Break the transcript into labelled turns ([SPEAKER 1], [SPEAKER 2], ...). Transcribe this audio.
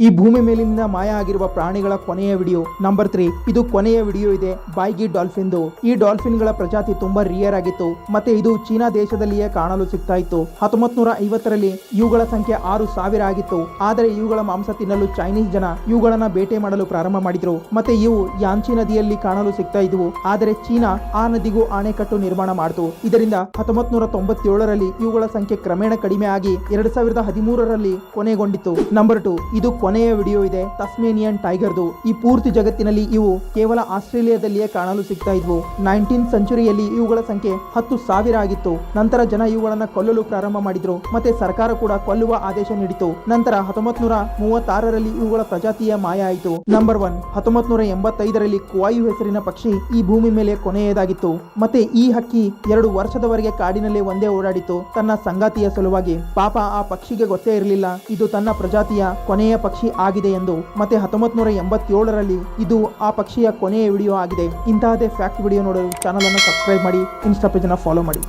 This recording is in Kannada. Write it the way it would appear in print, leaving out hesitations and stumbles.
[SPEAKER 1] ಈ ಭೂಮಿ ಮೇಲಿಂದ ಮಾಯ ಆಗಿರುವ ಪ್ರಾಣಿಗಳ ಕೊನೆಯ ವಿಡಿಯೋ ನಂಬರ್ 3. ಇದು ಕೊನೆಯ ವಿಡಿಯೋ ಇದೆ ಬಾಯ್ಗಿ ಡಾಲ್ಫಿನ್ದು. ಈ ಡಾಲ್ಫಿನ್ಗಳ ಪ್ರಜಾತಿ ತುಂಬಾ ರಿಯರ್ ಆಗಿತ್ತು ಮತ್ತೆ ಇದು ಚೀನಾ ದೇಶದಲ್ಲಿಯೇ ಕಾಣಲು ಸಿಗ್ತಾ ಇತ್ತು. 1950ರಲ್ಲಿ ಇವುಗಳ ಸಂಖ್ಯೆ 6,000 ಆಗಿತ್ತು. ಆದರೆ ಇವುಗಳ ಮಾಂಸ ತಿನ್ನಲು ಚೈನೀಸ್ ಜನ ಇವುಗಳನ್ನ ಬೇಟೆ ಮಾಡಲು ಪ್ರಾರಂಭ ಮಾಡಿದ್ರು ಮತ್ತೆ ಇವು ಯಾಂಚಿ ನದಿಯಲ್ಲಿ ಕಾಣಲು ಸಿಗ್ತಾ ಇದ್ವು. ಆದರೆ ಚೀನಾ ಆ ನದಿಗೂ ಅಣೆಕಟ್ಟು ನಿರ್ಮಾಣ ಮಾಡಿತು. ಇದರಿಂದ 1997ರಲ್ಲಿ ಇವುಗಳ ಸಂಖ್ಯೆ ಕ್ರಮೇಣ ಕಡಿಮೆ ಆಗಿ 2013ರಲ್ಲಿ ಕೊನೆಗೊಂಡಿತ್ತು. ನಂಬರ್ 2. ಇದು ಕೊನೆಯ ವಿಡಿಯೋ ಇದೆ ತಸ್ಮೇನಿಯನ್ ಟೈಗರ್ದು. ಈ ಪೂರ್ತಿ ಜಗತ್ತಿನಲ್ಲಿ ಇವು ಕೇವಲ ಆಸ್ಟ್ರೇಲಿಯಾದಲ್ಲಿಯೇ ಕಾಣಲು ಸಿಗ್ತಾ ಇದ್ವು. 19th ಸೆಂಚುರಿಯಲ್ಲಿ ಇವುಗಳ ಸಂಖ್ಯೆ 10,000 ಆಗಿತ್ತು. ನಂತರ ಜನ ಇವುಗಳನ್ನ ಕೊಲ್ಲಲು ಪ್ರಾರಂಭ ಮಾಡಿದ್ರು ಮತ್ತೆ ಸರ್ಕಾರ ಕೂಡ ಕೊಲ್ಲುವ ಆದೇಶ ನೀಡಿತು. ನಂತರ 1936ರಲ್ಲಿ ಇವುಗಳ ಪ್ರಜಾತಿಯ ಮಾಯ ಆಯಿತು. ನಂಬರ್ 1. 1985ರಲ್ಲಿ ಕ್ವಾಯು ಹೆಸರಿನ ಪಕ್ಷಿ ಈ ಭೂಮಿ ಮೇಲೆ ಕೊನೆಯದಾಗಿತ್ತು ಮತ್ತೆ ಈ ಹಕ್ಕಿ 2 ವರ್ಷದವರೆಗೆ ಕಾಡಿನಲ್ಲೇ ಒಂದೇ ಓಡಾಡಿತ್ತು ತನ್ನ ಸಂಗಾತಿಯ ಸಲುವಾಗಿ. ಪಾಪ ಆ ಪಕ್ಷಿಗೆ ಗೊತ್ತೇ ಇರಲಿಲ್ಲ ಇದು ತನ್ನ ಪ್ರಜಾತಿಯ ಕೊನೆಯ ಪಕ್ಷಿ ಆಗಿದೆ ಎಂದು. ಮತ್ತೆ 1987ರಲ್ಲಿ ಇದು ಆ ಪಕ್ಷಿಯ ಕೊನೆಯ ವಿಡಿಯೋ ಆಗಿದೆ. ಇಂತಹದೇ ಫ್ಯಾಕ್ಟ್ ವಿಡಿಯೋ ನೋಡಲು ಚಾನಲ್ ಅನ್ನು ಸಬ್ಸ್ಕ್ರೈಬ್ ಮಾಡಿ, ಇನ್ಸ್ಟಾ ಪೇಜ್ ಅನ್ನು ಫಾಲೋ ಮಾಡಿ.